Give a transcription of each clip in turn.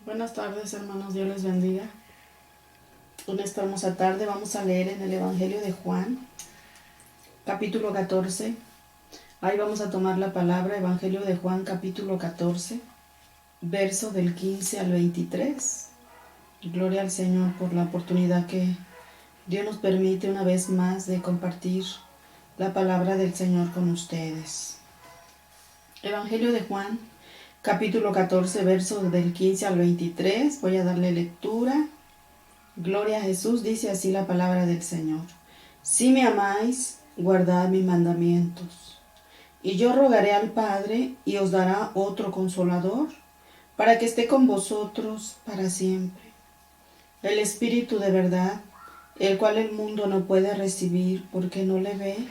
Buenas tardes, hermanos, Dios les bendiga. En esta hermosa tarde vamos a leer en el Evangelio de Juan, capítulo 14. Ahí vamos a tomar la palabra, Evangelio de Juan, capítulo 14, verso del 15 al 23. Gloria al Señor por la oportunidad que Dios nos permite una vez más de compartir la palabra del Señor con ustedes. Evangelio de Juan, capítulo 14, verso del 15 al 23. Voy a darle lectura. Gloria a Jesús, dice así la palabra del Señor. Si me amáis, guardad mis mandamientos. Y yo rogaré al Padre, y os dará otro consolador, para que esté con vosotros para siempre. El Espíritu de verdad, el cual el mundo no puede recibir, porque no le ve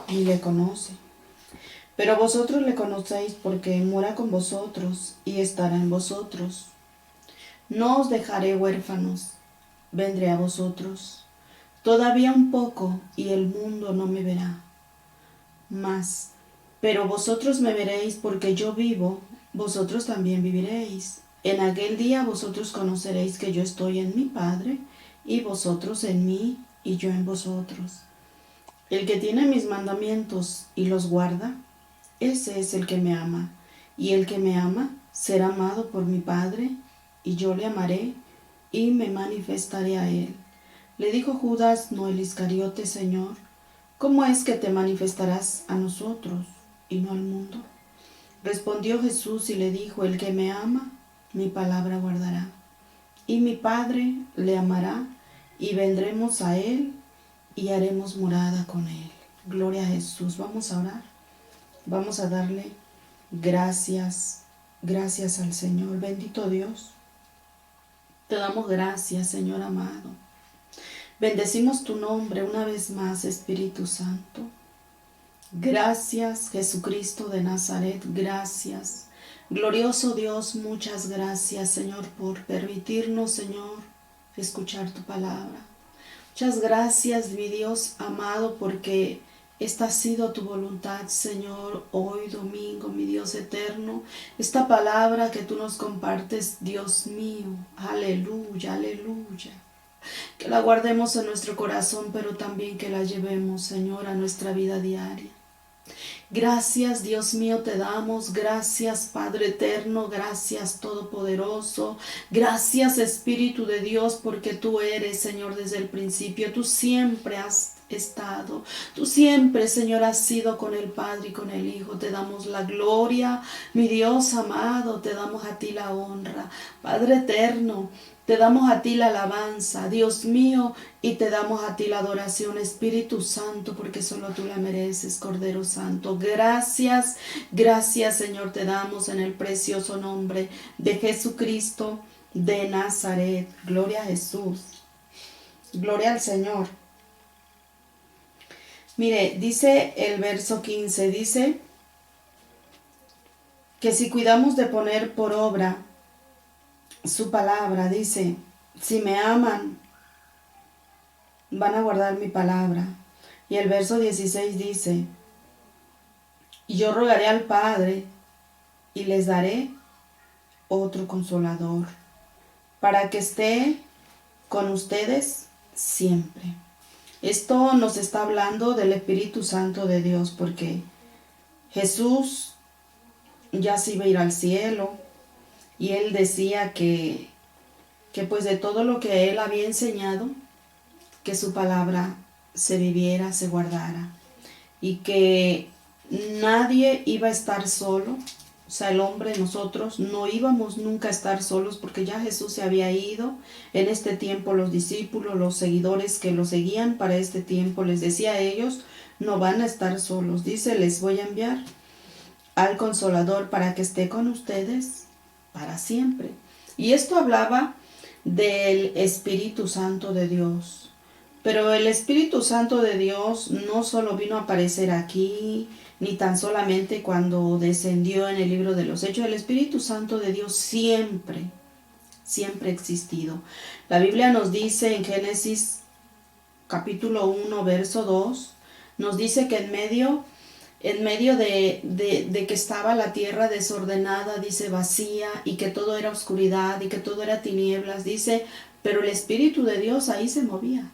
ni le conoce. Pero vosotros le conocéis, porque mora con vosotros y estará en vosotros. No os dejaré huérfanos, vendré a vosotros. Todavía un poco, y el mundo no me verá más. Pero vosotros me veréis, porque yo vivo, vosotros también viviréis. En aquel día vosotros conoceréis que yo estoy en mi Padre, y vosotros en mí, y yo en vosotros. El que tiene mis mandamientos y los guarda, ese es el que me ama. Y el que me ama será amado por mi Padre, y yo le amaré, y me manifestaré a él. Le dijo Judas, no el Iscariote: Señor, ¿cómo es que te manifestarás a nosotros y no al mundo? Respondió Jesús y le dijo: el que me ama, mi palabra guardará. Y mi Padre le amará, y vendremos a él, y haremos morada con él. Gloria a Jesús. Vamos a orar. Vamos a darle gracias al Señor. Bendito Dios. Te damos gracias, Señor amado. Bendecimos tu nombre una vez más, Espíritu Santo. Gracias, Jesucristo de Nazaret, gracias. Glorioso Dios, muchas gracias, Señor, por permitirnos, Señor, escuchar tu palabra. Muchas gracias, mi Dios amado, porque esta ha sido tu voluntad, Señor, hoy domingo, mi Dios eterno. Esta palabra que tú nos compartes, Dios mío, aleluya, aleluya. Que la guardemos en nuestro corazón, pero también que la llevemos, Señor, a nuestra vida diaria. Gracias, Dios mío, te damos. Gracias, Padre eterno. Gracias, Todopoderoso. Gracias, Espíritu de Dios, porque tú eres, Señor, desde el principio. Tú siempre has estado. Tú siempre, Señor, has sido con el Padre y con el Hijo. Te damos la gloria, mi Dios amado. Te damos a ti la honra. Padre eterno, te damos a ti la alabanza, Dios mío, y te damos a ti la adoración, Espíritu Santo, porque solo tú la mereces, Cordero Santo. Gracias, gracias, Señor, te damos en el precioso nombre de Jesucristo de Nazaret. Gloria a Jesús. Gloria al Señor. Mire, dice el verso 15, dice que si cuidamos de poner por obra su palabra, dice, si me aman, van a guardar mi palabra. Y el verso 16 dice, y yo rogaré al Padre y les daré otro consolador, para que esté con ustedes siempre. Esto nos está hablando del Espíritu Santo de Dios, porque Jesús ya se iba a ir al cielo, y él decía que pues de todo lo que él había enseñado, que su palabra se viviera, se guardara, y que nadie iba a estar solo. O sea, el hombre, nosotros no íbamos nunca a estar solos, porque ya Jesús se había ido. En este tiempo los discípulos, los seguidores que lo seguían para este tiempo, les decía a ellos, no van a estar solos. Dice, les voy a enviar al Consolador para que esté con ustedes para siempre. Y esto hablaba del Espíritu Santo de Dios. Pero el Espíritu Santo de Dios no solo vino a aparecer aquí, ni tan solamente cuando descendió en el libro de los Hechos. El Espíritu Santo de Dios siempre ha existido. La Biblia nos dice en Génesis capítulo 1, verso 2, nos dice que en medio en medio de que estaba la tierra desordenada, dice, vacía, y que todo era oscuridad, y que todo era tinieblas, dice, pero el Espíritu de Dios ahí se movía.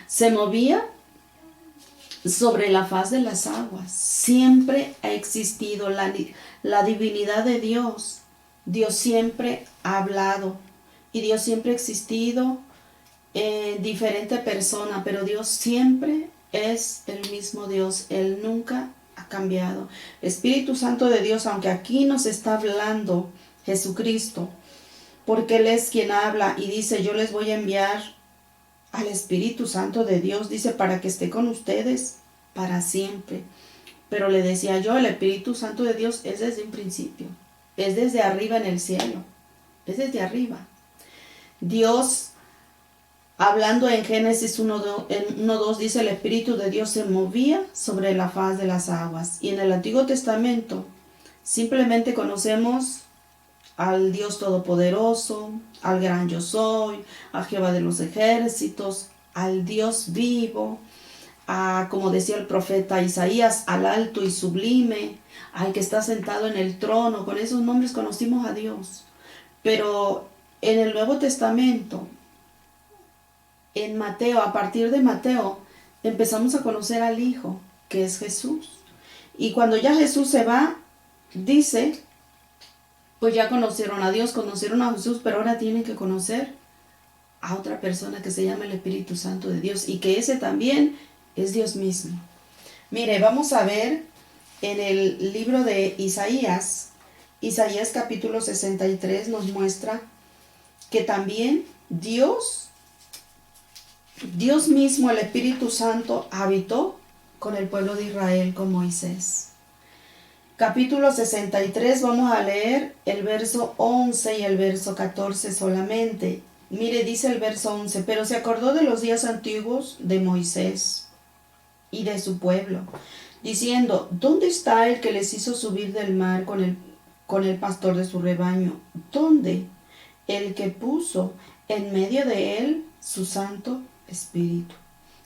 Se movía sobre la faz de las aguas. Siempre ha existido la divinidad de Dios. Dios siempre ha hablado y Dios siempre ha existido en diferente persona, pero Dios siempre es el mismo Dios. Él nunca ha cambiado. Espíritu Santo de Dios, aunque aquí nos está hablando Jesucristo, porque Él es quien habla y dice, yo les voy a enviar al Espíritu Santo de Dios, dice, para que esté con ustedes para siempre. Pero le decía yo, el Espíritu Santo de Dios es desde un principio, es desde arriba en el cielo, es desde arriba. Dios, hablando en Génesis 1:2, dice, el Espíritu de Dios se movía sobre la faz de las aguas. Y en el Antiguo Testamento simplemente conocemos al Dios Todopoderoso, al gran yo soy, a Jehová de los ejércitos, al Dios vivo, a, como decía el profeta Isaías, al alto y sublime, al que está sentado en el trono. Con esos nombres conocimos a Dios. Pero en el Nuevo Testamento, en Mateo, a partir de Mateo, empezamos a conocer al Hijo, que es Jesús. Y cuando ya Jesús se va, dice, pues ya conocieron a Dios, conocieron a Jesús, pero ahora tienen que conocer a otra persona que se llama el Espíritu Santo de Dios, y que ese también es Dios mismo. Mire, vamos a ver en el libro de Isaías, Isaías capítulo 63 nos muestra que también Dios mismo, el Espíritu Santo, habitó con el pueblo de Israel, con Moisés. Capítulo 63, vamos a leer el verso 11 y el verso 14 solamente. Mire, dice el verso 11, pero se acordó de los días antiguos de Moisés y de su pueblo, diciendo, ¿dónde está el que les hizo subir del mar con el pastor de su rebaño? ¿Dónde? El que puso en medio de él su Santo Espíritu.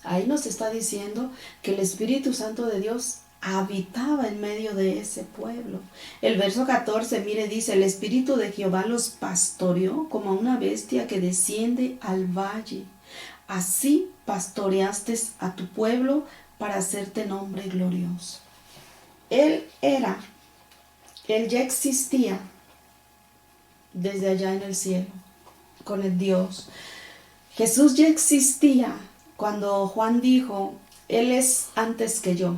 Ahí nos está diciendo que el Espíritu Santo de Dios habitaba en medio de ese pueblo. El verso 14, mire, dice, el Espíritu de Jehová los pastoreó como una bestia que desciende al valle. Así pastoreaste a tu pueblo para hacerte nombre glorioso. Él ya existía desde allá en el cielo, con el Dios. Jesús ya existía cuando Juan dijo, Él es antes que yo.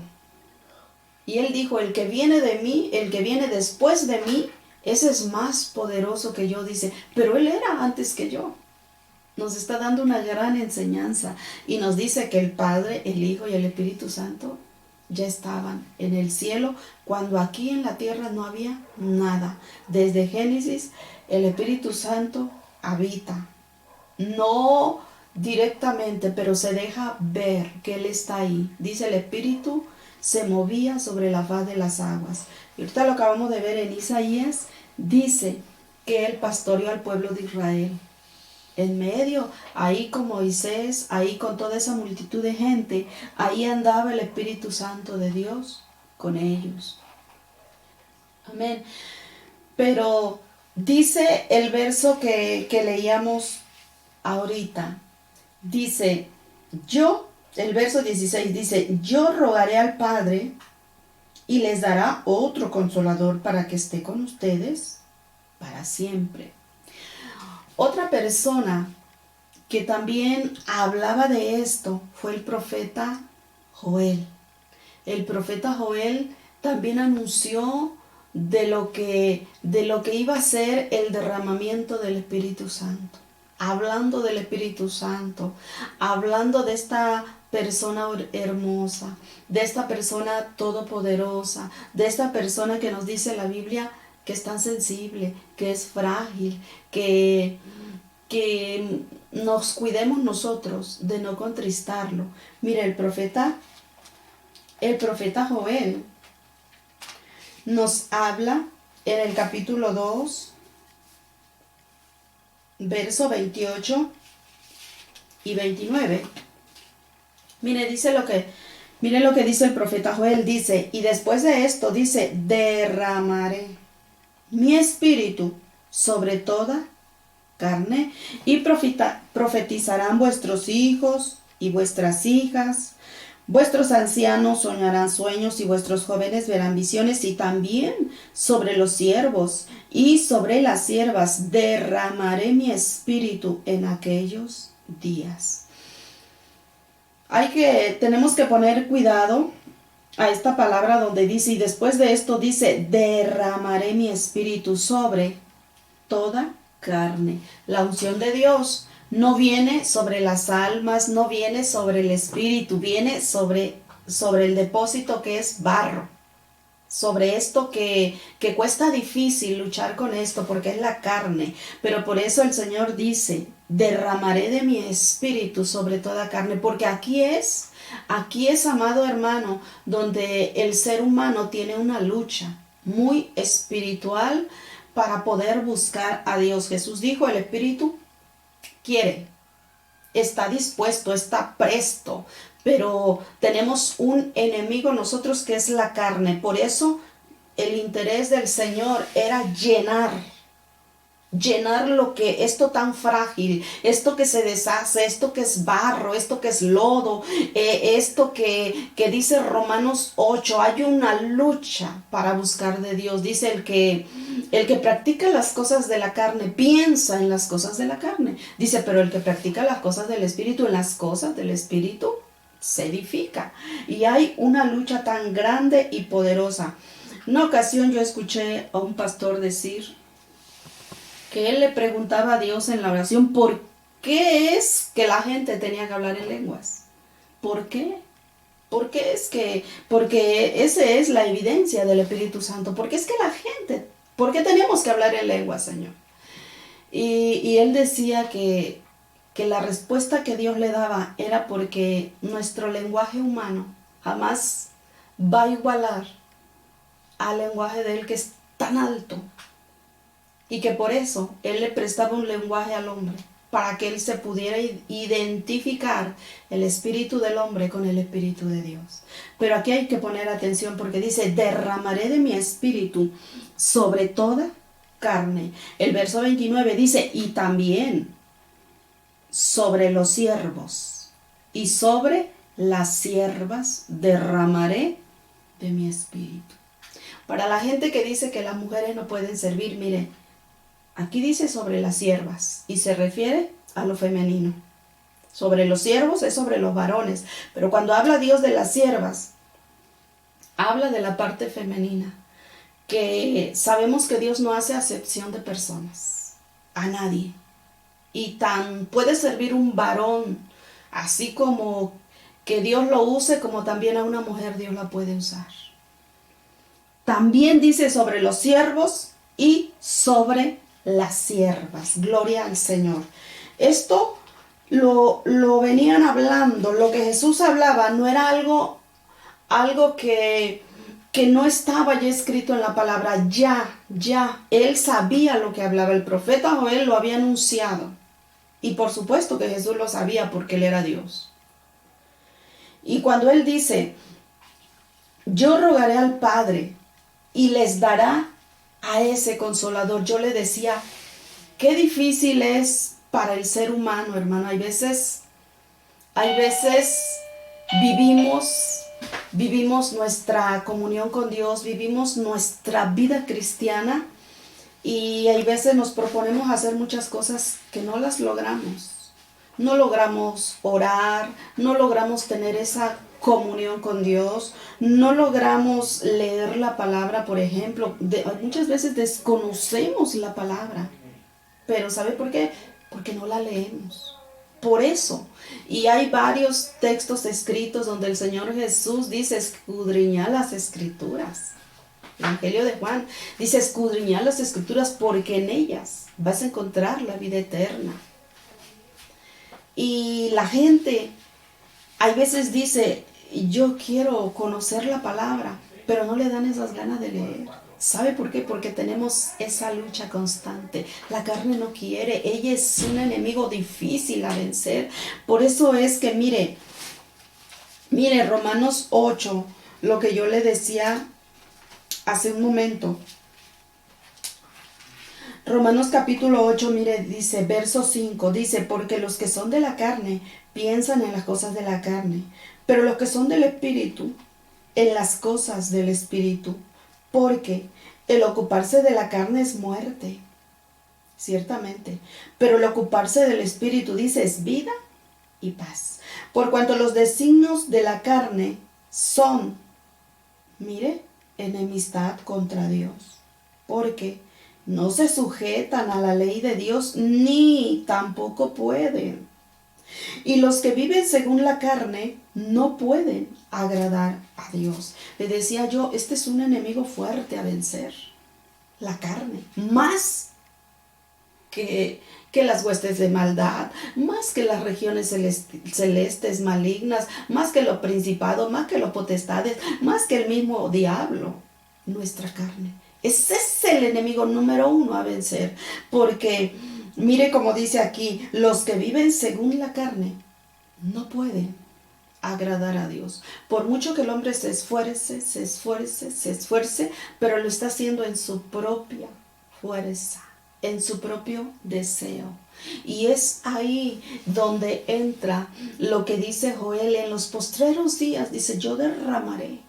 Y Él dijo, el que viene de mí, el que viene después de mí, ese es más poderoso que yo, dice, pero Él era antes que yo. Nos está dando una gran enseñanza y nos dice que el Padre, el Hijo y el Espíritu Santo ya estaban en el cielo cuando aquí en la tierra no había nada. Desde Génesis, el Espíritu Santo habita. No directamente, pero se deja ver que Él está ahí. Dice el Espíritu se movía sobre la faz de las aguas. Y ahorita lo acabamos de ver en Isaías, dice que Él pastoreó al pueblo de Israel. En medio, ahí con Moisés, ahí con toda esa multitud de gente, ahí andaba el Espíritu Santo de Dios con ellos. Amén. Pero dice el verso que leíamos ahorita, dice, el verso 16 dice, yo rogaré al Padre y les dará otro consolador para que esté con ustedes para siempre. Otra persona que también hablaba de esto fue el profeta Joel. El profeta Joel también anunció de lo que iba a ser el derramamiento del Espíritu Santo. Hablando del Espíritu Santo, hablando de esta persona hermosa, de esta persona todopoderosa, de esta persona que nos dice la Biblia que es tan sensible, que es frágil, que nos cuidemos nosotros de no contristarlo. Mire, el profeta Joel nos habla en el capítulo 2, verso 28 y 29. Mire, dice Miren lo que dice el profeta Joel, dice, y después de esto dice, derramaré mi espíritu sobre toda carne y profetizarán vuestros hijos y vuestras hijas, vuestros ancianos soñarán sueños y vuestros jóvenes verán visiones, y también sobre los siervos y sobre las siervas derramaré mi espíritu en aquellos días. Tenemos que poner cuidado a esta palabra donde dice, y después de esto dice, derramaré mi espíritu sobre toda carne. La unción de Dios no viene sobre las almas, no viene sobre el espíritu, viene sobre el depósito que es barro. Sobre esto que cuesta difícil luchar con esto porque es la carne, pero por eso el Señor dice, derramaré de mi espíritu sobre toda carne, porque aquí es, amado hermano, donde el ser humano tiene una lucha muy espiritual para poder buscar a Dios. Jesús dijo, el espíritu quiere, está dispuesto, está presto, pero tenemos un enemigo nosotros que es la carne. Por eso el interés del Señor era llenar lo que, esto tan frágil, esto que se deshace, esto que es barro, esto que es lodo, esto que dice Romanos 8, hay una lucha para buscar de Dios. Dice el que practica las cosas de la carne, piensa en las cosas de la carne. Dice, pero el que practica las cosas del Espíritu, en las cosas del Espíritu, se edifica. Y hay una lucha tan grande y poderosa. Una ocasión yo escuché a un pastor decir que él le preguntaba a Dios en la oración, ¿por qué es que la gente tenía que hablar en lenguas? ¿Por qué? Porque esa es la evidencia del Espíritu Santo. Porque es que la gente, ¿por qué tenemos que hablar en lenguas, Señor? Y él decía que la respuesta que Dios le daba era porque nuestro lenguaje humano jamás va a igualar al lenguaje de él, que es tan alto, y que por eso él le prestaba un lenguaje al hombre, para que él se pudiera identificar el espíritu del hombre con el espíritu de Dios. Pero aquí hay que poner atención porque dice, derramaré de mi espíritu sobre toda carne. El verso 29 dice, y también sobre los siervos y sobre las siervas derramaré de mi espíritu. Para la gente que dice que las mujeres no pueden servir, mire, aquí dice sobre las siervas y se refiere a lo femenino. Sobre los siervos es sobre los varones, pero cuando habla Dios de las siervas, habla de la parte femenina, que sabemos que Dios no hace acepción de personas, a nadie. Y tan puede servir un varón, así como que Dios lo use, como también a una mujer Dios la puede usar. También dice sobre los siervos y sobre las siervas. Gloria al Señor. Esto lo venían hablando. Lo que Jesús hablaba no era algo que no estaba ya escrito en la palabra. Ya. Él sabía lo que hablaba. El profeta Joel lo había anunciado. Y por supuesto que Jesús lo sabía porque él era Dios. Y cuando él dice, yo rogaré al Padre y les dará a ese consolador, yo le decía, qué difícil es para el ser humano, hermano. Hay veces vivimos nuestra comunión con Dios, vivimos nuestra vida cristiana, y hay veces nos proponemos hacer muchas cosas que no las logramos. No logramos orar, no logramos tener esa comunión con Dios, no logramos leer la palabra, por ejemplo. Muchas veces desconocemos la palabra, pero ¿sabe por qué? Porque no la leemos. Por eso. Y hay varios textos escritos donde el Señor Jesús dice, escudriñad las Escrituras. El Evangelio de Juan dice, escudriñad las Escrituras porque en ellas vas a encontrar la vida eterna. Y la gente hay veces dice, yo quiero conocer la palabra, pero no le dan esas ganas de leer. ¿Sabe por qué? Porque tenemos esa lucha constante. La carne no quiere, ella es un enemigo difícil a vencer. Por eso es que, mire, Mire, Romanos 8, lo que yo le decía hace un momento. Romanos capítulo 8, mire, dice, verso 5, dice, porque los que son de la carne piensan en las cosas de la carne, pero los que son del Espíritu, en las cosas del Espíritu, porque el ocuparse de la carne es muerte, ciertamente, pero el ocuparse del Espíritu, dice, es vida y paz. Por cuanto los designios de la carne son, mire, enemistad contra Dios, porque no se sujetan a la ley de Dios, ni tampoco pueden. Y los que viven según la carne no pueden agradar a Dios. Le decía yo, este es un enemigo fuerte a vencer, la carne, más que las huestes de maldad, más que las regiones celestes malignas, más que los principados, más que los potestades, más que el mismo diablo, nuestra carne. Ese es el enemigo número 1 a vencer, porque mire como dice aquí, los que viven según la carne no pueden agradar a Dios. Por mucho que el hombre se esfuerce, pero lo está haciendo en su propia fuerza, en su propio deseo. Y es ahí donde entra lo que dice Joel en los postreros días. Dice, yo derramaré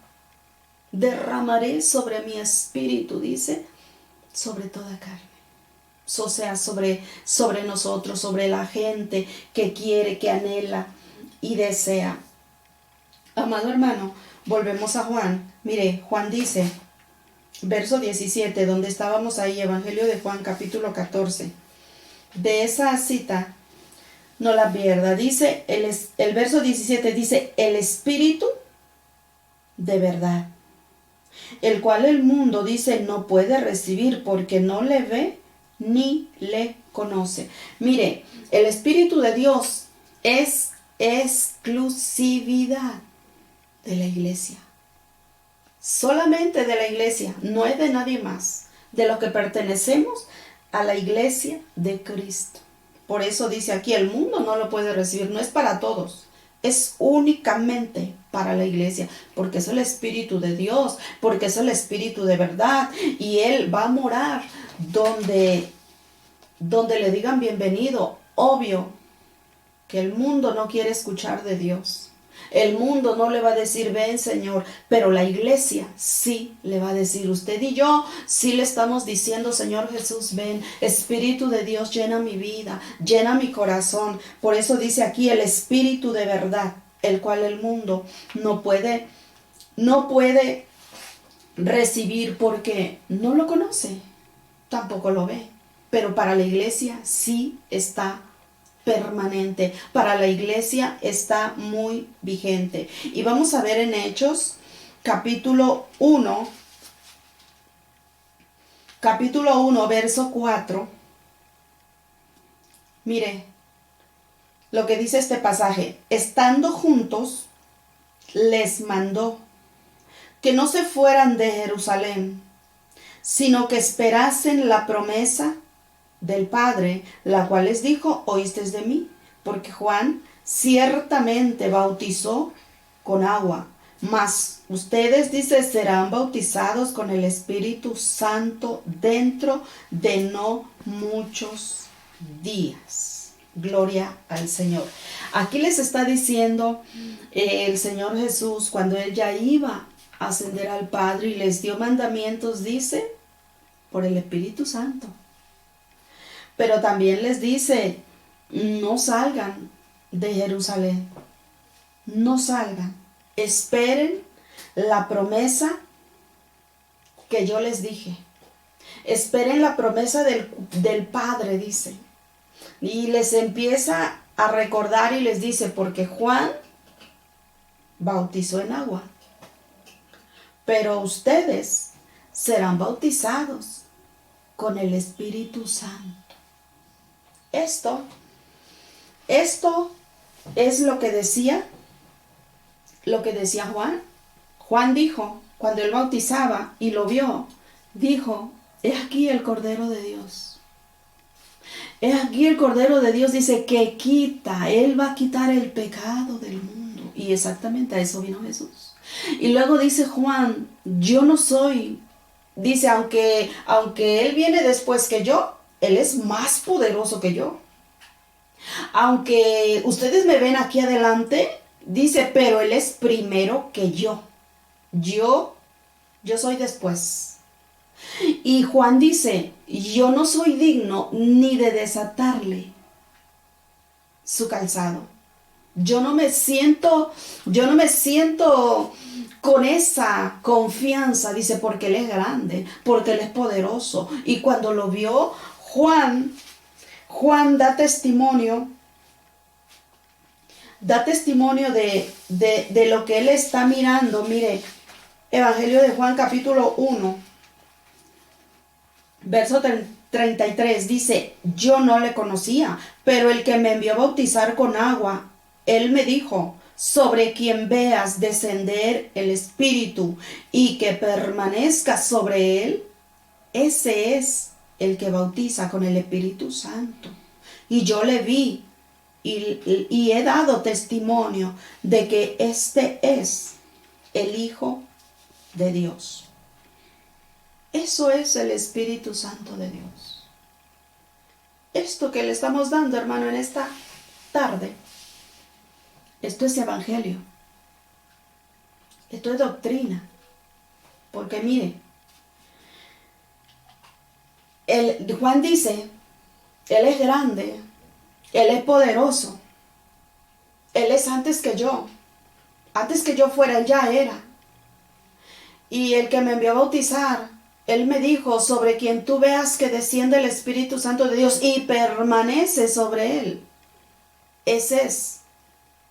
sobre mi espíritu, dice, sobre toda carne. O sea, sobre nosotros, sobre la gente que quiere, que anhela y desea. Amado hermano, volvemos a Juan. Mire, Juan dice, verso 17, donde estábamos ahí, Evangelio de Juan, capítulo 14. De esa cita, no la pierda. Dice, el verso 17 dice, el Espíritu de verdad, el cual el mundo, dice, no puede recibir porque no le ve ni le conoce. Mire, el Espíritu de Dios es exclusividad de la iglesia. Solamente de la iglesia, no es de nadie más. De los que pertenecemos a la iglesia de Cristo. Por eso dice aquí, el mundo no lo puede recibir, no es para todos. Es únicamente para la iglesia, porque es el Espíritu de Dios, porque es el Espíritu de verdad, y Él va a morar donde le digan bienvenido. Obvio que el mundo no quiere escuchar de Dios. El mundo no le va a decir, ven Señor, pero la iglesia sí le va a decir, usted y yo sí le estamos diciendo, Señor Jesús, ven, Espíritu de Dios, llena mi vida, llena mi corazón. Por eso dice aquí el Espíritu de verdad, el cual el mundo no puede recibir porque no lo conoce, tampoco lo ve, pero para la iglesia sí está permanente, para la iglesia está muy vigente. Y vamos a ver en Hechos capítulo 1, verso 4. Mire lo que dice este pasaje. Estando juntos, les mandó que no se fueran de Jerusalén, sino que esperasen la promesa del Padre, la cual les dijo, oísteis de mí, porque Juan ciertamente bautizó con agua, mas ustedes, dice, serán bautizados con el Espíritu Santo dentro de no muchos días. Gloria al Señor. Aquí les está diciendo el Señor Jesús, cuando Él ya iba a ascender al Padre y les dio mandamientos, dice, por el Espíritu Santo. Pero también les dice, no salgan de Jerusalén, no salgan, esperen la promesa que yo les dije, esperen la promesa del Padre, dice. Y les empieza a recordar y les dice, porque Juan bautizó en agua, pero ustedes serán bautizados con el Espíritu Santo. Esto es lo que decía Juan. Juan dijo, cuando él bautizaba y lo vio, dijo, he aquí el Cordero de Dios. He aquí el Cordero de Dios, dice, que quita, Él va a quitar el pecado del mundo. Y exactamente a eso vino Jesús. Y luego dice Juan, yo no soy, dice, aunque Él viene después que yo, Él es más poderoso que yo. Aunque ustedes me ven aquí adelante, dice, pero Él es primero que yo. Yo soy después. Y Juan dice, yo no soy digno ni de desatarle su calzado. Yo no me siento con esa confianza, dice, porque Él es grande, porque Él es poderoso. Y cuando lo vio, Juan da testimonio de lo que Él está mirando. Mire, Evangelio de Juan capítulo 1, verso 33, dice, yo no le conocía, pero el que me envió a bautizar con agua, Él me dijo, sobre quien veas descender el Espíritu y que permanezca sobre él, ese es el que bautiza con el Espíritu Santo. Y yo le vi y he dado testimonio de que este es el Hijo de Dios. Eso es el Espíritu Santo de Dios. Esto que le estamos dando, hermano, en esta tarde, esto es evangelio. Esto es doctrina. Porque mire, Juan dice, Él es grande, Él es poderoso, Él es antes que yo. Antes que yo fuera, Él ya era. Y el que me envió a bautizar, Él me dijo, sobre quien tú veas que desciende el Espíritu Santo de Dios y permanece sobre Él. Ese es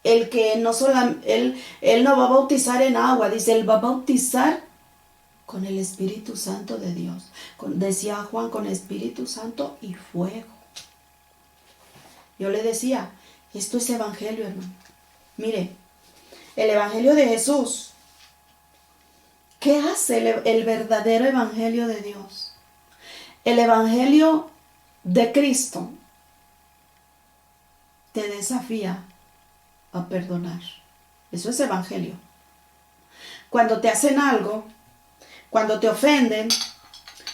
el que no solo, él no va a bautizar en agua, dice, Él va a bautizar con el Espíritu Santo de Dios. Decía Juan, con Espíritu Santo y fuego. Yo le decía, esto es evangelio, hermano. Mire, el evangelio de Jesús. ¿Qué hace el verdadero evangelio de Dios? El evangelio de Cristo te desafía a perdonar. Eso es evangelio. Cuando te hacen algo, cuando te ofenden,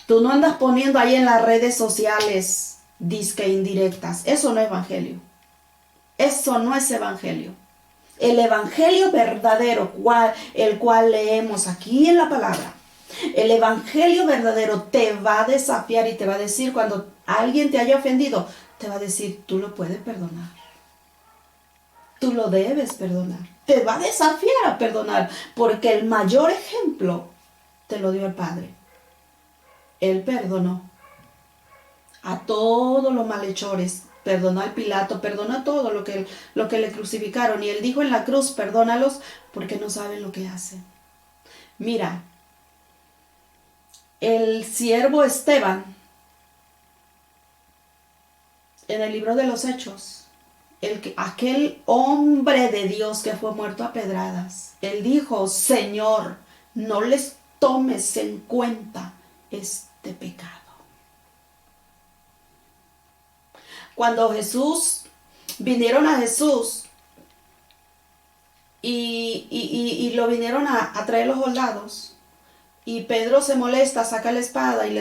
tú no andas poniendo ahí en las redes sociales disque indirectas. Eso no es evangelio. Eso no es evangelio. El evangelio verdadero, el cual leemos aquí en la palabra, el evangelio verdadero te va a desafiar y te va a decir, cuando alguien te haya ofendido, te va a decir, tú lo puedes perdonar. Tú lo debes perdonar. Te va a desafiar a perdonar, porque el mayor ejemplo te lo dio el Padre. Él perdonó a todos los malhechores. Perdonó al Pilato, perdonó a todo lo que le crucificaron. Y Él dijo en la cruz, perdónalos porque no saben lo que hacen. Mira, el siervo Esteban, en el libro de los Hechos, aquel hombre de Dios que fue muerto a pedradas, él dijo, Señor, no les tomes en cuenta este pecado. Cuando vinieron a Jesús y lo vinieron a traer los soldados, y Pedro se molesta, saca la espada y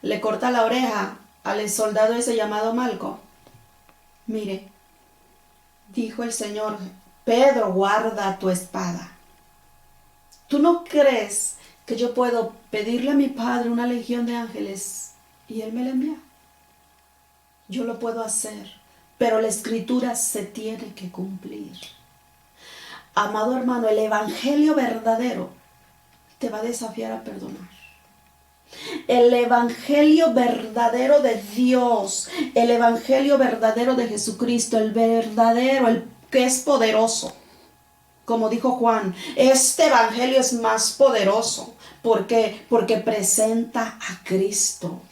le corta la oreja al soldado ese llamado Malco. Mire, dijo el Señor, Pedro, guarda tu espada. ¿Tú no crees que yo puedo pedirle a mi Padre una legión de ángeles y Él me la envía? Yo lo puedo hacer, pero la escritura se tiene que cumplir. Amado hermano, el evangelio verdadero te va a desafiar a perdonar. El evangelio verdadero de Dios, el evangelio verdadero de Jesucristo, el verdadero, el que es poderoso. Como dijo Juan, este evangelio es más poderoso. ¿Por qué? Porque presenta a Cristo.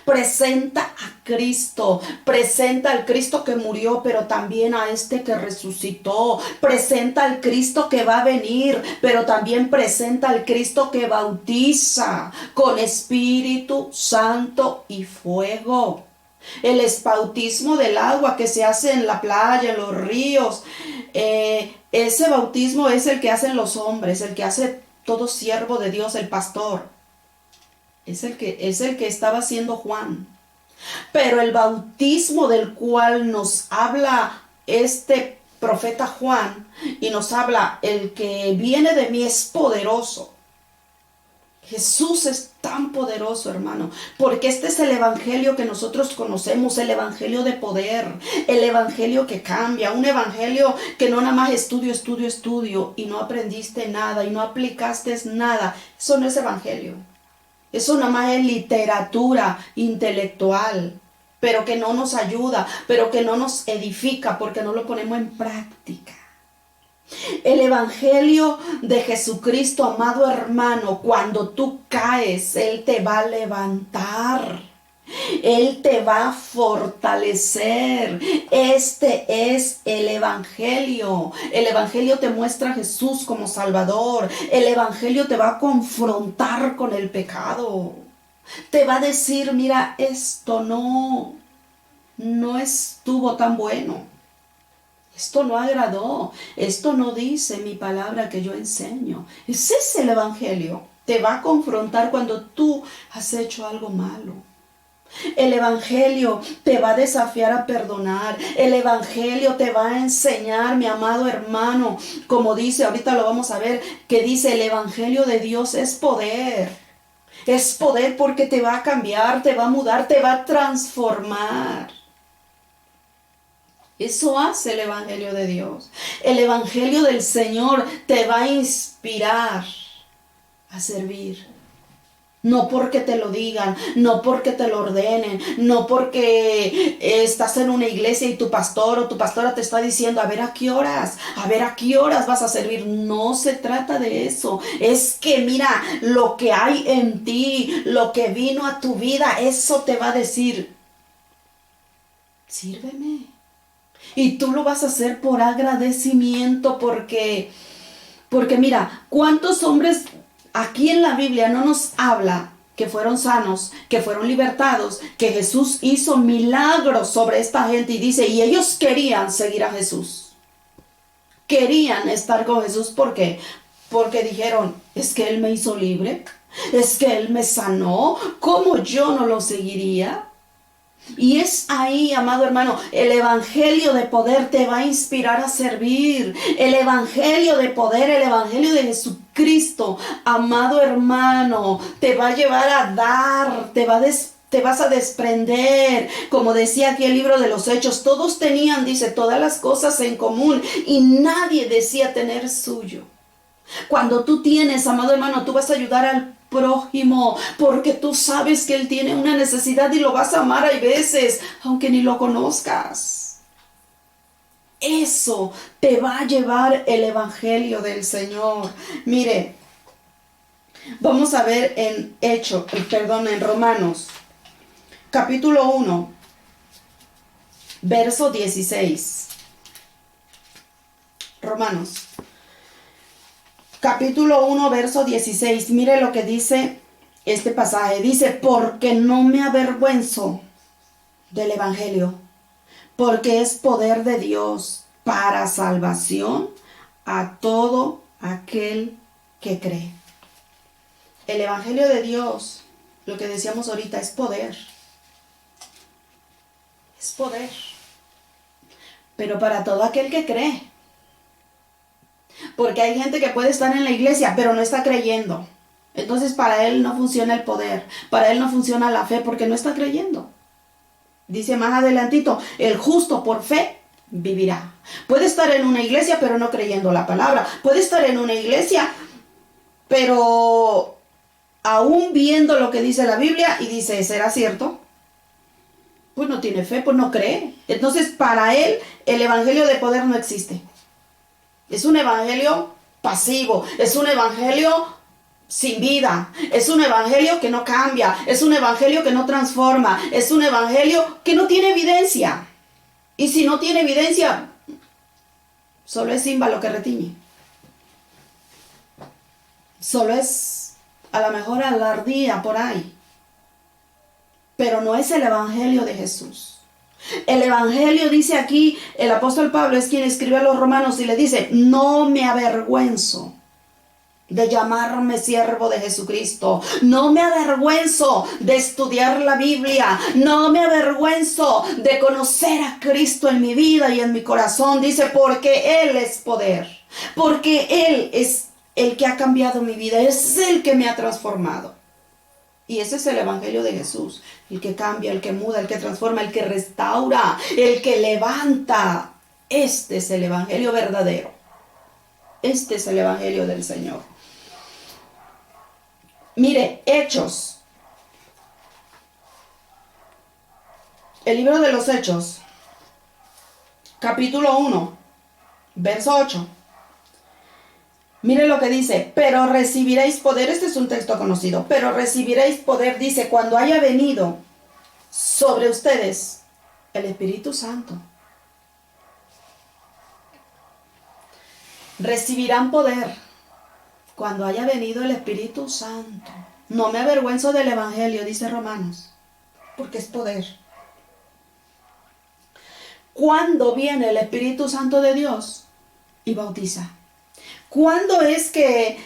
Presenta a Cristo, presenta al Cristo que murió, pero también a este que resucitó. Presenta al Cristo que va a venir, pero también presenta al Cristo que bautiza con Espíritu Santo y fuego. El bautismo del agua que se hace en la playa, en los ríos, ese bautismo es el que hacen los hombres, el que hace todo siervo de Dios, el pastor. Es el que estaba haciendo Juan. Pero el bautismo del cual nos habla este profeta Juan y nos habla, el que viene de mí es poderoso. Jesús es tan poderoso, hermano, porque este es el evangelio que nosotros conocemos, el evangelio de poder, el evangelio que cambia, un evangelio que no nada más estudio y no aprendiste nada y no aplicaste nada. Eso no es evangelio. Eso nada más es literatura intelectual, pero que no nos ayuda, pero que no nos edifica porque no lo ponemos en práctica. El evangelio de Jesucristo, amado hermano, cuando tú caes, Él te va a levantar. Él te va a fortalecer. Este es el evangelio. El evangelio te muestra a Jesús como Salvador. El evangelio te va a confrontar con el pecado. Te va a decir, mira, esto no estuvo tan bueno. Esto no agradó. Esto no dice mi palabra que yo enseño. Ese es el evangelio. Te va a confrontar cuando tú has hecho algo malo. El evangelio te va a desafiar a perdonar. El evangelio te va a enseñar, mi amado hermano, como dice, ahorita lo vamos a ver, que dice el evangelio de Dios es poder. Es poder porque te va a cambiar, te va a mudar, te va a transformar. Eso hace el evangelio de Dios. El evangelio del Señor te va a inspirar a servir. No porque te lo digan, no porque te lo ordenen, no porque estás en una iglesia y tu pastor o tu pastora te está diciendo a ver a qué horas vas a servir. No se trata de eso. Es que mira, lo que hay en ti, lo que vino a tu vida, eso te va a decir, sírveme. Y tú lo vas a hacer por agradecimiento porque mira, ¿cuántos hombres aquí en la Biblia no nos habla que fueron sanos, que fueron libertados, que Jesús hizo milagros sobre esta gente? Y dice, y ellos querían seguir a Jesús. Querían estar con Jesús. ¿Por qué? Porque dijeron, es que Él me hizo libre, es que Él me sanó, ¿cómo yo no lo seguiría? Y es ahí, amado hermano, el evangelio de poder te va a inspirar a servir. El evangelio de poder, el evangelio de Jesucristo, amado hermano, te va a llevar a dar, te vas a desprender. Como decía aquí el libro de los Hechos, todos tenían, dice, todas las cosas en común y nadie decía tener suyo. Cuando tú tienes, amado hermano, tú vas a ayudar al prójimo porque tú sabes que él tiene una necesidad y lo vas a amar. Hay veces, aunque ni lo conozcas. Eso te va a llevar el evangelio del Señor. Mire, vamos a ver en Romanos, capítulo 1, verso 16. Romanos. Capítulo 1, verso 16. Mire lo que dice este pasaje. Dice, porque no me avergüenzo del evangelio, porque es poder de Dios para salvación a todo aquel que cree. El evangelio de Dios, lo que decíamos ahorita, es poder. Es poder. Pero para todo aquel que cree. Porque hay gente que puede estar en la iglesia, pero no está creyendo. Entonces para él no funciona el poder. Para él no funciona la fe porque no está creyendo. Dice más adelantito, el justo por fe vivirá. Puede estar en una iglesia, pero no creyendo la palabra. Puede estar en una iglesia, pero aún viendo lo que dice la Biblia y dice, ¿será cierto? Pues no tiene fe, pues no cree. Entonces para él el evangelio de poder no existe. Es un evangelio pasivo, es un evangelio sin vida, es un evangelio que no cambia, es un evangelio que no transforma, es un evangelio que no tiene evidencia. Y si no tiene evidencia, solo es címbalo que retiñe. Solo es a lo mejor alardía por ahí. Pero no es el evangelio de Jesús. El Evangelio dice aquí, el apóstol Pablo es quien escribe a los romanos y le dice, no me avergüenzo de llamarme siervo de Jesucristo. No me avergüenzo de estudiar la Biblia. No me avergüenzo de conocer a Cristo en mi vida y en mi corazón. Dice, porque Él es poder. Porque Él es el que ha cambiado mi vida. Es el que me ha transformado. Y ese es el Evangelio de Jesús. El que cambia, el que muda, el que transforma, el que restaura, el que levanta. Este es el Evangelio verdadero. Este es el Evangelio del Señor. Mire, Hechos. El libro de los Hechos. Capítulo 1. Verso 8. Mire lo que dice. Pero recibiréis poder. Este es un texto conocido. Pero recibiréis poder, dice, cuando haya venido sobre ustedes el Espíritu Santo. Recibirán poder cuando haya venido el Espíritu Santo. No me avergüenzo del Evangelio, dice Romanos, porque es poder. ¿Cuándo viene el Espíritu Santo de Dios? Y bautiza. ¿Cuándo es que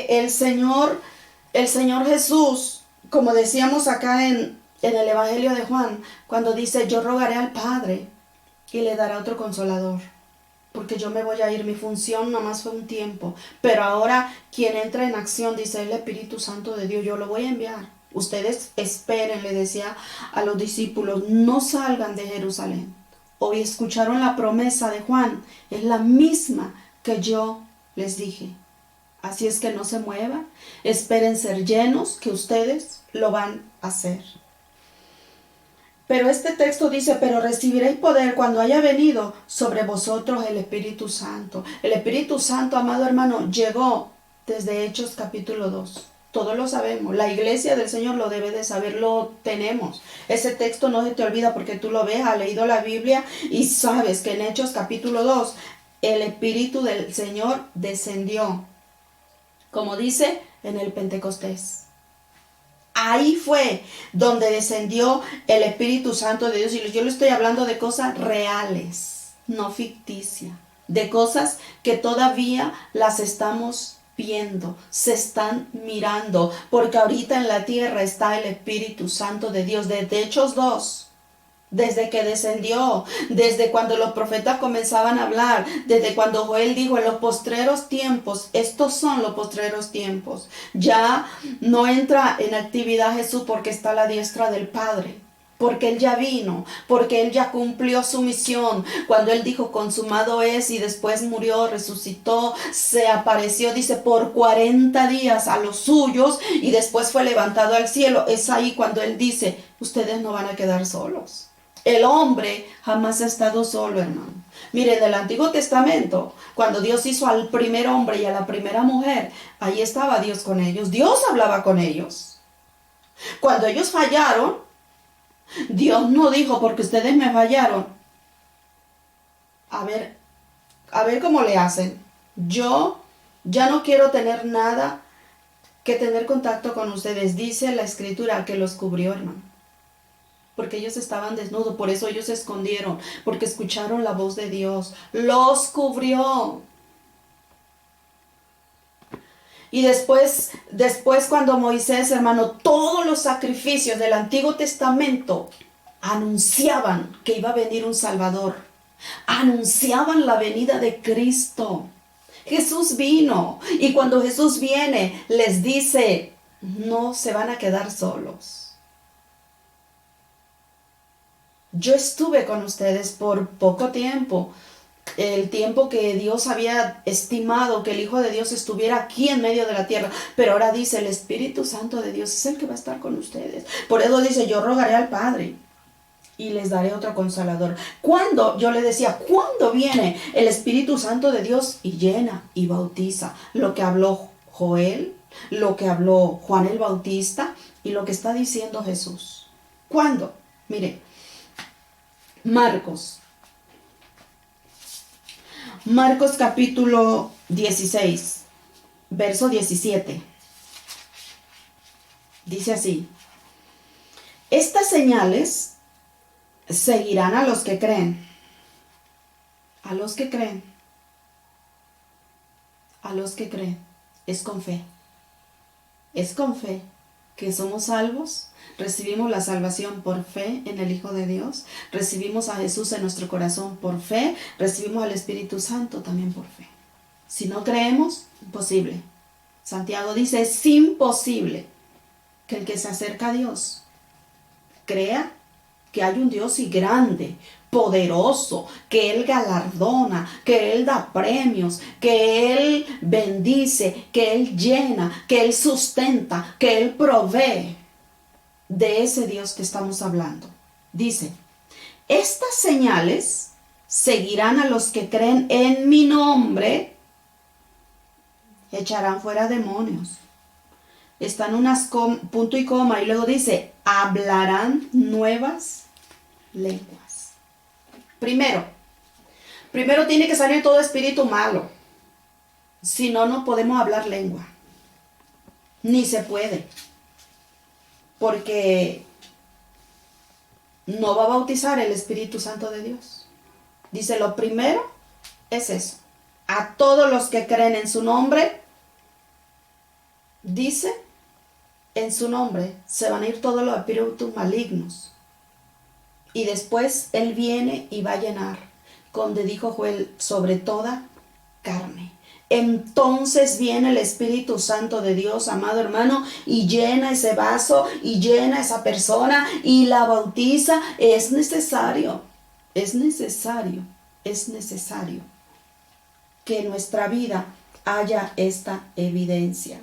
el Señor Jesús, como decíamos acá en el Evangelio de Juan, cuando dice, yo rogaré al Padre y le dará otro consolador? Porque yo me voy a ir, mi función nomás fue un tiempo, pero ahora quien entra en acción, dice el Espíritu Santo de Dios, yo lo voy a enviar. Ustedes esperen, le decía a los discípulos, no salgan de Jerusalén. Hoy escucharon la promesa de Juan, es la misma que yo les dije. Así es que no se muevan, esperen ser llenos, que ustedes lo van a hacer. Pero este texto dice, pero recibiréis poder cuando haya venido sobre vosotros el Espíritu Santo. El Espíritu Santo, amado hermano, llegó desde Hechos capítulo 2. Todos lo sabemos. La iglesia del Señor lo debe de saber, lo tenemos. Ese texto no se te olvida porque tú lo ves, has leído la Biblia y sabes que en Hechos capítulo 2 el Espíritu del Señor descendió, como dice en el Pentecostés. Ahí fue donde descendió el Espíritu Santo de Dios. Y yo le estoy hablando de cosas reales, no ficticias. De cosas que todavía las estamos viendo, se están mirando. Porque ahorita en la tierra está el Espíritu Santo de Dios. Desde Hechos 2. Desde que descendió, desde cuando los profetas comenzaban a hablar, desde cuando Joel dijo en los postreros tiempos, estos son los postreros tiempos. Ya no entra en actividad Jesús porque está a la diestra del Padre, porque Él ya vino, porque Él ya cumplió su misión. Cuando Él dijo consumado es y después murió, resucitó, se apareció, dice, por 40 días a los suyos y después fue levantado al cielo. Es ahí cuando Él dice, ustedes no van a quedar solos. El hombre jamás ha estado solo, hermano. Mire, en el Antiguo Testamento, cuando Dios hizo al primer hombre y a la primera mujer, ahí estaba Dios con ellos. Dios hablaba con ellos. Cuando ellos fallaron, Dios no dijo, porque ustedes me fallaron, a ver cómo le hacen. Yo ya no quiero tener nada que tener contacto con ustedes. Dice la Escritura que los cubrió, hermano. Porque ellos estaban desnudos, por eso ellos se escondieron, porque escucharon la voz de Dios, los cubrió. Y después cuando Moisés, hermano, todos los sacrificios del Antiguo Testamento anunciaban que iba a venir un Salvador, anunciaban la venida de Cristo. Jesús vino, y cuando Jesús viene, les dice, no se van a quedar solos. Yo estuve con ustedes por poco tiempo, el tiempo que Dios había estimado que el Hijo de Dios estuviera aquí en medio de la tierra, pero ahora dice, el Espíritu Santo de Dios es el que va a estar con ustedes. Por eso dice, yo rogaré al Padre y les daré otro consolador. ¿Cuándo? Yo le decía, ¿cuándo viene el Espíritu Santo de Dios? Y llena y bautiza. Lo que habló Joel, lo que habló Juan el Bautista y lo que está diciendo Jesús. ¿Cuándo? Mire, Marcos capítulo 16, verso 17. Dice así, estas señales seguirán a los que creen. A los que creen. A los que creen. Es con fe. Es con fe que somos salvos. Recibimos la salvación por fe en el Hijo de Dios. Recibimos a Jesús en nuestro corazón por fe. Recibimos al Espíritu Santo también por fe. Si no creemos, imposible. Santiago dice, es imposible que el que se acerca a Dios crea que hay un Dios y grande, poderoso, que Él galardona, que Él da premios, que Él bendice, que Él llena, que Él sustenta, que Él provee. De ese Dios que estamos hablando. Dice, estas señales seguirán a los que creen en mi nombre, echarán fuera demonios. Están unas punto y coma y luego dice, hablarán nuevas lenguas. Primero tiene que salir todo espíritu malo. Si no, no podemos hablar lengua. Ni se puede. Porque no va a bautizar el Espíritu Santo de Dios. Dice, lo primero es eso. A todos los que creen en su nombre, dice, en su nombre se van a ir todos los espíritus malignos. Y después Él viene y va a llenar, donde dijo Joel, sobre toda carne. Entonces viene el Espíritu Santo de Dios, amado hermano, y llena ese vaso, y llena esa persona, y la bautiza. Es necesario que en nuestra vida haya esta evidencia.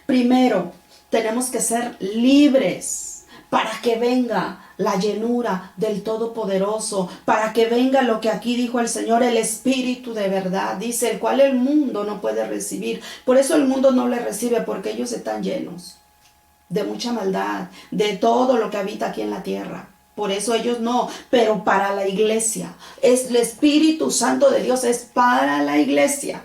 Primero, tenemos que ser libres para que venga la llenura del Todopoderoso, para que venga lo que aquí dijo el Señor, el Espíritu de verdad, dice, el cual el mundo no puede recibir. Por eso el mundo no le recibe, porque ellos están llenos de mucha maldad, de todo lo que habita aquí en la tierra. Por eso ellos no, pero para la iglesia, es el Espíritu Santo de Dios, es para la iglesia.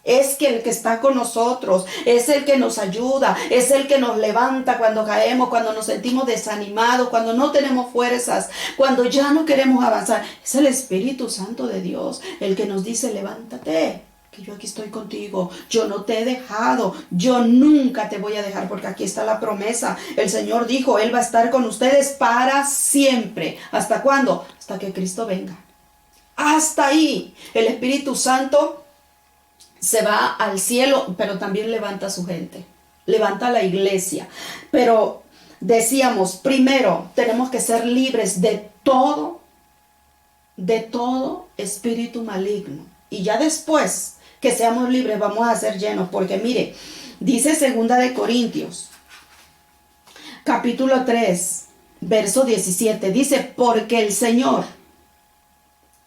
Es que el que está con nosotros, es el que nos ayuda, es el que nos levanta cuando caemos, cuando nos sentimos desanimados, cuando no tenemos fuerzas, cuando ya no queremos avanzar. Es el Espíritu Santo de Dios el que nos dice, levántate, que yo aquí estoy contigo, yo no te he dejado, yo nunca te voy a dejar, porque aquí está la promesa. El Señor dijo, Él va a estar con ustedes para siempre. ¿Hasta cuándo? Hasta que Cristo venga. Hasta ahí, el Espíritu Santo se va al cielo, pero también levanta a su gente, levanta a la iglesia. Pero decíamos, primero tenemos que ser libres de todo espíritu maligno. Y ya después que seamos libres vamos a ser llenos, porque mire, dice 2 de Corintios, capítulo 3, verso 17, dice, porque el Señor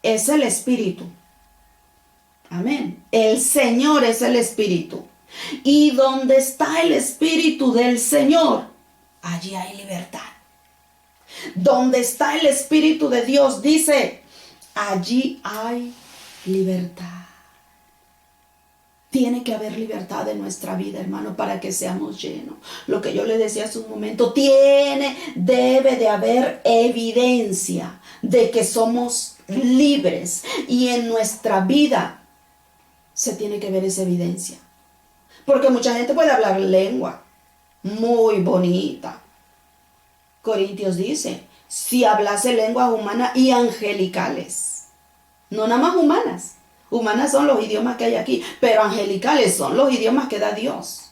es el Espíritu. Amén. El Señor es el Espíritu. Y donde está el Espíritu del Señor, allí hay libertad. Donde está el Espíritu de Dios, dice, allí hay libertad. Tiene que haber libertad en nuestra vida, hermano, para que seamos llenos. Lo que yo le decía hace un momento, debe de haber evidencia de que somos libres. Y en nuestra vida se tiene que ver esa evidencia. Porque mucha gente puede hablar lengua muy bonita. Corintios dice, si hablase lenguas humanas y angelicales. No nada más humanas. Humanas son los idiomas que hay aquí, pero angelicales son los idiomas que da Dios.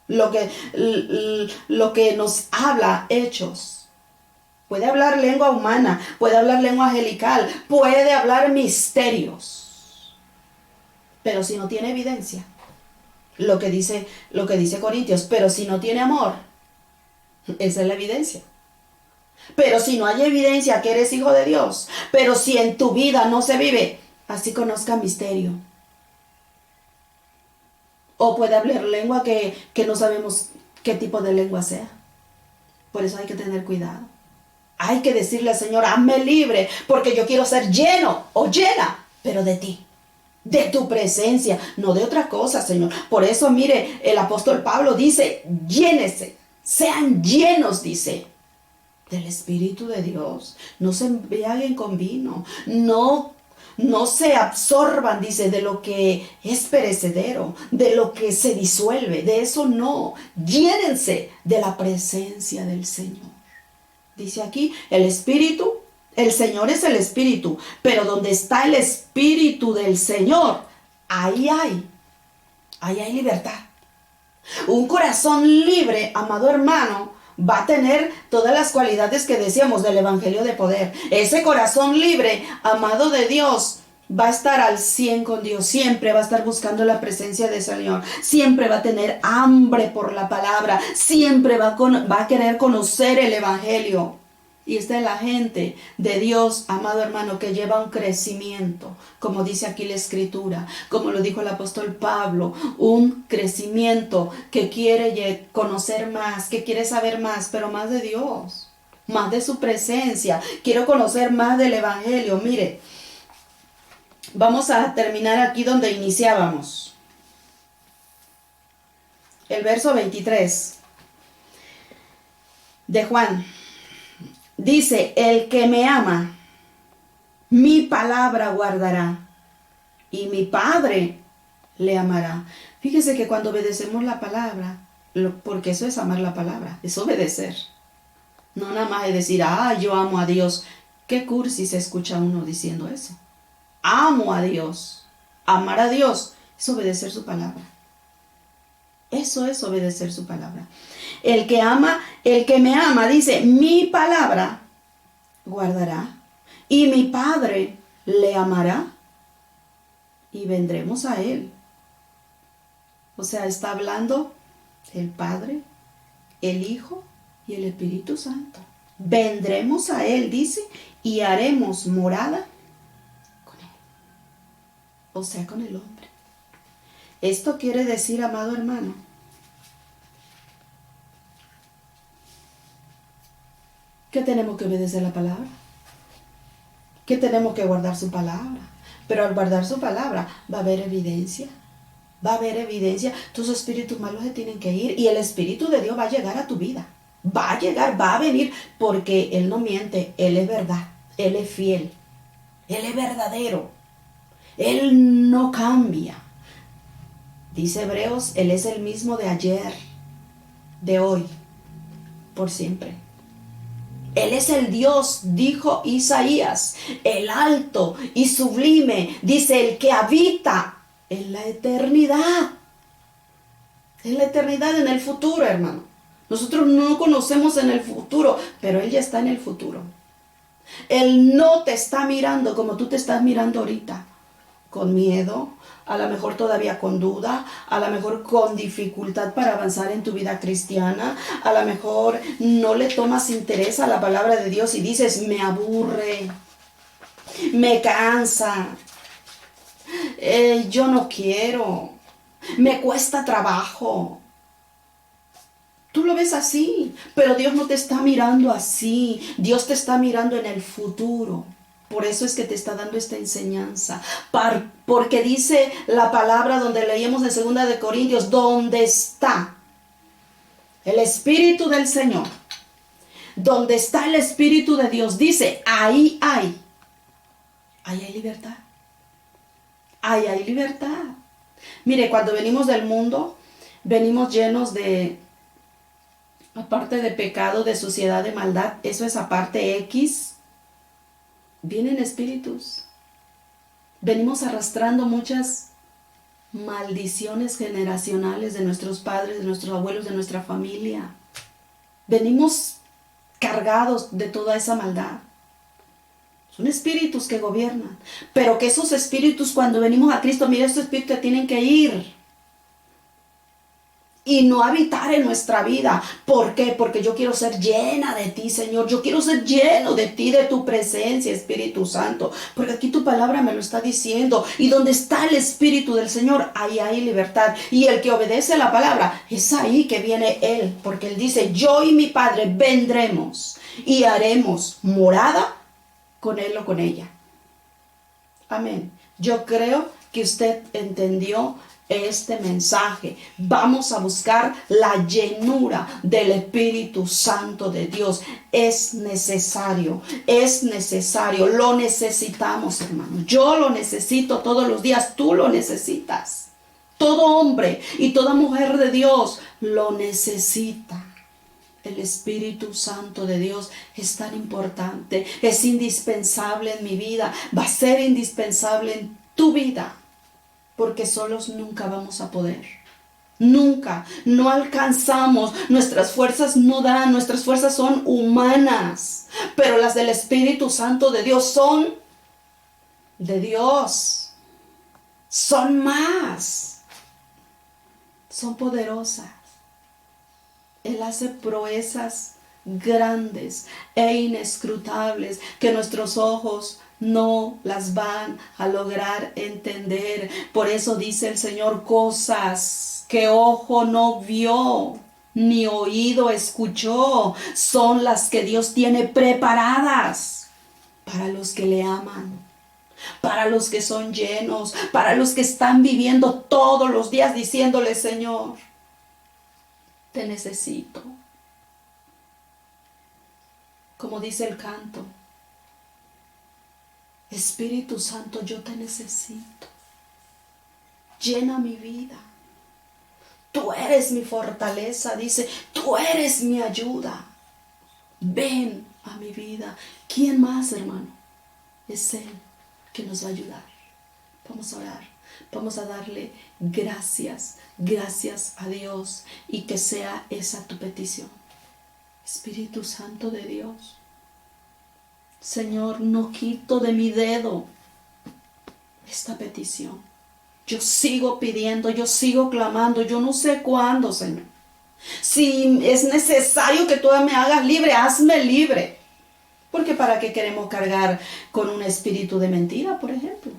Lo que nos habla Hechos. Puede hablar lengua humana, puede hablar lengua angelical, puede hablar misterios. Pero si no tiene evidencia, lo que dice Corintios, pero si no tiene amor, esa es la evidencia. Pero si no hay evidencia que eres hijo de Dios, pero si en tu vida no se vive, así conozca misterio. O puede hablar lengua que no sabemos qué tipo de lengua sea. Por eso hay que tener cuidado. Hay que decirle al Señor, hazme libre, porque yo quiero ser lleno o llena, pero de ti. De tu presencia, no de otra cosa, Señor. Por eso, mire, el apóstol Pablo dice, llénese, sean llenos, dice. del Espíritu de Dios. No se embriaguen con vino, no se absorban, dice, de lo que es perecedero, de lo que se disuelve, de eso no. Llénense de la presencia del Señor. Dice aquí, el Señor es el Espíritu, pero donde está el Espíritu del Señor, ahí hay libertad. Un corazón libre, amado hermano, va a tener todas las cualidades que decíamos del Evangelio de poder. Ese corazón libre, amado de Dios, va a estar al 100 con Dios. Siempre va a estar buscando la presencia del Señor. Siempre va a tener hambre por la palabra. Siempre va a querer conocer el Evangelio. Y esta es la gente de Dios, amado hermano, que lleva un crecimiento, como dice aquí la Escritura, como lo dijo el apóstol Pablo, un crecimiento que quiere conocer más, que quiere saber más, pero más de Dios, más de su presencia. Quiero conocer más del Evangelio. Mire, vamos a terminar aquí donde iniciábamos. El verso 23 de Juan. Dice, el que me ama, mi palabra guardará, y mi Padre le amará. Fíjese que cuando obedecemos la palabra, porque eso es amar la palabra, es obedecer. No nada más es decir, yo amo a Dios. Qué cursi se escucha uno diciendo eso. Amo a Dios. Amar a Dios es obedecer su palabra. Eso es obedecer su palabra. El que me ama, dice, mi palabra guardará, y mi Padre le amará, y vendremos a él. O sea, está hablando el Padre, el Hijo y el Espíritu Santo. Vendremos a él, dice, y haremos morada con él. O sea, con el hombre. Esto quiere decir, amado hermano, que tenemos que obedecer la palabra, que tenemos que guardar su palabra. Pero al guardar su palabra va a haber evidencia. Va a haber evidencia. Tus espíritus malos se tienen que ir y el Espíritu de Dios va a llegar a tu vida. Va a llegar, va a venir, porque Él no miente, Él es verdad, Él es fiel, Él es verdadero, Él no cambia. Dice Hebreos, Él es el mismo de ayer, de hoy, por siempre. Él es el Dios, dijo Isaías, el alto y sublime, dice, el que habita en la eternidad. En la eternidad, en el futuro, hermano. Nosotros no conocemos en el futuro, pero Él ya está en el futuro. Él no te está mirando como tú te estás mirando ahorita, con miedo, a lo mejor todavía con duda, a lo mejor con dificultad para avanzar en tu vida cristiana, a lo mejor no le tomas interés a la palabra de Dios y dices, me aburre, me cansa, yo no quiero, me cuesta trabajo. Tú lo ves así, pero Dios no te está mirando así. Dios te está mirando en el futuro. Por eso es que te está dando esta enseñanza. Porque dice la palabra donde leíamos en 2 de Corintios, donde está el Espíritu del Señor, donde está el Espíritu de Dios, dice, ahí hay libertad. Ahí hay libertad. Mire, cuando venimos del mundo, venimos llenos de, aparte de pecado, de suciedad, de maldad, eso es aparte X, vienen espíritus. Venimos arrastrando muchas maldiciones generacionales de nuestros padres, de nuestros abuelos, de nuestra familia. Venimos cargados de toda esa maldad. Son espíritus que gobiernan. Pero que esos espíritus, cuando venimos a Cristo, mira, esos espíritus tienen que ir y no habitar en nuestra vida. ¿Por qué? Porque yo quiero ser llena de ti, Señor. Yo quiero ser lleno de ti, de tu presencia, Espíritu Santo. Porque aquí tu palabra me lo está diciendo. Y donde está el Espíritu del Señor, ahí hay libertad. Y el que obedece la palabra, es ahí que viene Él. Porque Él dice, yo y mi Padre vendremos y haremos morada con Él o con ella. Amén. Yo creo que usted entendió este mensaje. Vamos a buscar la llenura del Espíritu Santo de Dios. Es necesario, lo necesitamos, hermano. Yo lo necesito todos los días, tú lo necesitas. Todo hombre y toda mujer de Dios lo necesita. El Espíritu Santo de Dios es tan importante, es indispensable en mi vida, va a ser indispensable en tu vida, porque solos nunca vamos a poder. Nunca, no alcanzamos, nuestras fuerzas no dan, nuestras fuerzas son humanas, pero las del Espíritu Santo de Dios son de Dios, son más, son poderosas. Él hace proezas grandes e inescrutables que nuestros ojos no las van a lograr entender. Por eso dice el Señor, cosas que ojo no vio, ni oído escuchó, son las que Dios tiene preparadas para los que le aman, para los que son llenos, para los que están viviendo todos los días diciéndole, Señor, te necesito. Como dice el canto, Espíritu Santo, yo te necesito. Llena mi vida. Tú eres mi fortaleza, dice, tú eres mi ayuda. Ven a mi vida. ¿Quién más, hermano? Es Él que nos va a ayudar. Vamos a orar. Vamos a darle gracias a Dios y que sea esa tu petición. Espíritu Santo de Dios, Señor, no quito de mi dedo esta petición. Yo sigo pidiendo, yo sigo clamando, yo no sé cuándo, Señor. Si es necesario que tú me hagas libre, hazme libre. Porque ¿para qué queremos cargar con un espíritu de mentira, por ejemplo?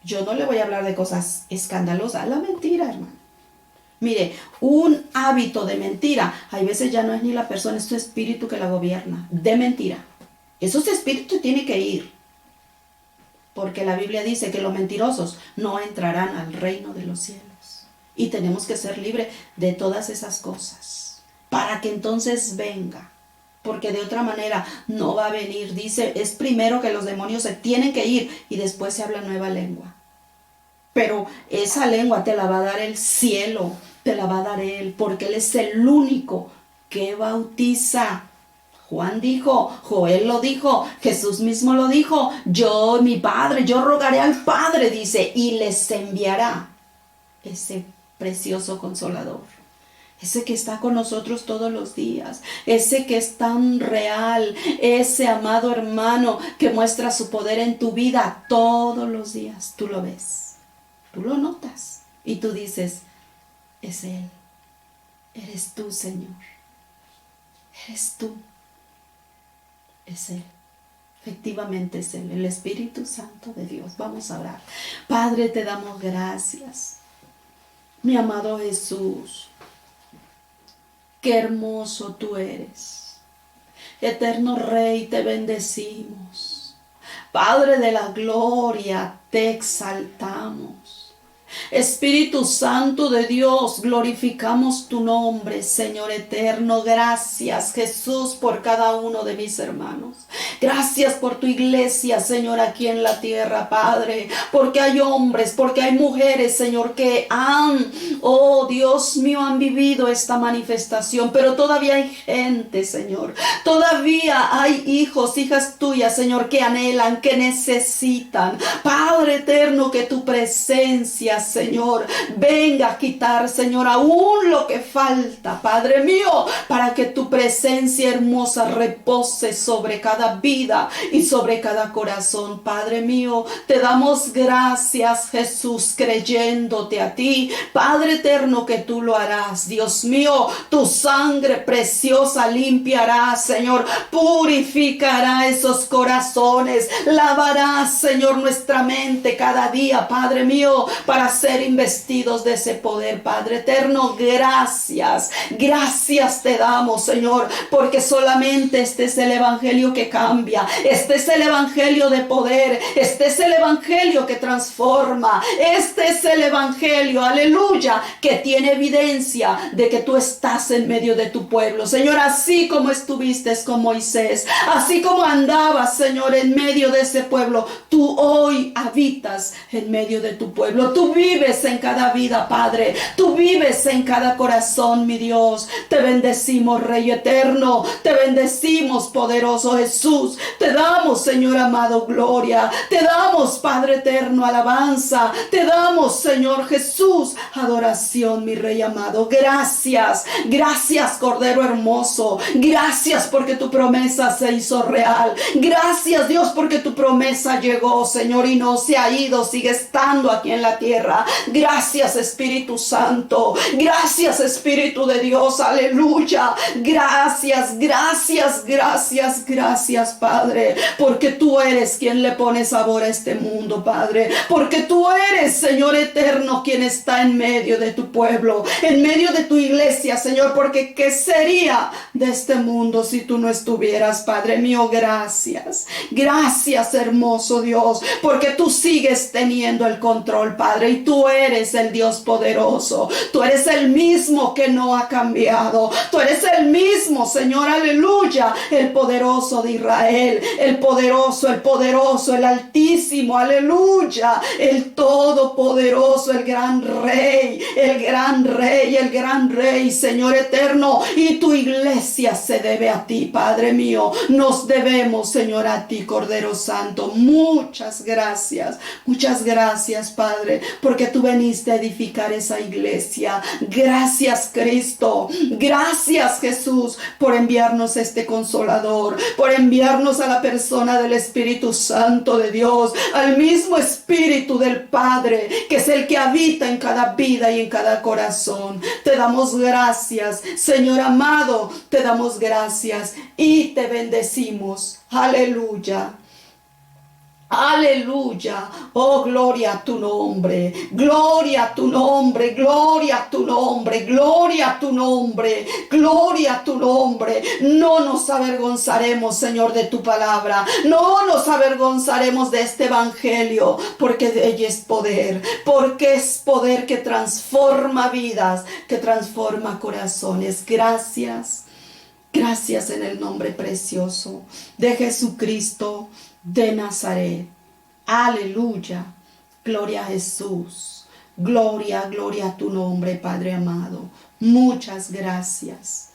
Yo no le voy a hablar de cosas escandalosas, la mentira, hermano. Mire, un hábito de mentira, hay veces ya no es ni la persona, es tu espíritu que la gobierna, de mentira. Esos espíritus tienen que ir, porque la Biblia dice que los mentirosos no entrarán al reino de los cielos. Y tenemos que ser libres de todas esas cosas, para que entonces venga. Porque de otra manera no va a venir. Dice, es primero que los demonios se tienen que ir y después se habla nueva lengua. Pero esa lengua te la va a dar el cielo, te la va a dar Él, porque Él es el único que bautiza. Juan dijo, Joel lo dijo, Jesús mismo lo dijo, mi Padre, yo rogaré al Padre, dice, y les enviará ese precioso Consolador. Ese que está con nosotros todos los días, ese que es tan real, ese amado hermano que muestra su poder en tu vida todos los días. Tú lo ves, tú lo notas y tú dices, es Él, eres tú, Señor, eres tú, es Él. Efectivamente es Él, el Espíritu Santo de Dios. Vamos a orar. Padre, te damos gracias, mi amado Jesús. Qué hermoso tú eres. Eterno Rey, te bendecimos. Padre de la gloria, te exaltamos. Espíritu Santo de Dios, glorificamos tu nombre, Señor eterno. Gracias, Jesús, por cada uno de mis hermanos. Gracias por tu iglesia, Señor, aquí en la tierra, Padre. Porque hay hombres, porque hay mujeres, Señor, que oh Dios mío, han vivido esta manifestación. Pero todavía hay gente, Señor. Todavía hay hijos, hijas tuyas, Señor, que anhelan, que necesitan. Padre eterno, que tu presencia, Señor, venga a quitar, Señor, aún lo que falta, Padre mío, para que tu presencia hermosa repose sobre cada vida y sobre cada corazón. Padre mío, te damos gracias, Jesús, creyéndote a ti, Padre eterno, que tú lo harás. Dios mío, tu sangre preciosa limpiará, Señor, purificará esos corazones, lavará, Señor, nuestra mente cada día, Padre mío, para para ser investidos de ese poder, Padre eterno. Gracias, gracias te damos, Señor, porque solamente este es el evangelio que cambia, este es el evangelio de poder, este es el evangelio que transforma, este es el evangelio, aleluya, que tiene evidencia de que tú estás en medio de tu pueblo, Señor, así como estuviste con Moisés, así como andabas, Señor, en medio de ese pueblo, tú hoy habitas en medio de tu pueblo, tú vives en cada vida, Padre, tú vives en cada corazón, mi Dios. Te bendecimos, Rey eterno, te bendecimos, poderoso Jesús, te damos, Señor amado, gloria, te damos, Padre eterno, alabanza, te damos, Señor Jesús, adoración, mi Rey amado. Gracias, gracias, Cordero hermoso, gracias porque tu promesa se hizo real, gracias, Dios, porque tu promesa llegó, Señor, y no se ha ido, sigue estando aquí en la tierra. Gracias, Espíritu Santo, gracias, Espíritu de Dios, aleluya, gracias, gracias, gracias, gracias, Padre, porque tú eres quien le pone sabor a este mundo, Padre, porque tú eres, Señor eterno, quien está en medio de tu pueblo, en medio de tu iglesia, Señor, porque ¿qué sería de este mundo si tú no estuvieras, Padre mío? Gracias, gracias, hermoso Dios, porque tú sigues teniendo el control, Padre, y tú eres el Dios poderoso, tú eres el mismo que no ha cambiado, tú eres el mismo, Señor, aleluya, el poderoso de Israel, el poderoso, el altísimo, aleluya, el todopoderoso, el gran rey, el gran rey, el gran rey, Señor eterno, y tu iglesia se debe a ti, Padre mío, nos debemos, Señor, a ti, Cordero Santo. Muchas gracias, Padre, porque tú veniste a edificar esa iglesia. Gracias, Cristo, gracias, Jesús, por enviarnos este consolador, por enviarnos a la persona del Espíritu Santo de Dios, al mismo Espíritu del Padre, que es el que habita en cada vida y en cada corazón. Te damos gracias, Señor amado, te damos gracias y te bendecimos. Aleluya. Aleluya, oh gloria a tu nombre, gloria a tu nombre, gloria a tu nombre, gloria a tu nombre, gloria a tu nombre. No nos avergonzaremos, Señor, de tu palabra, no nos avergonzaremos de este evangelio, porque de ella es poder, porque es poder que transforma vidas, que transforma corazones. Gracias, gracias en el nombre precioso de Jesucristo de Nazaret. Aleluya. Gloria a Jesús. Gloria, gloria a tu nombre, Padre amado. Muchas gracias.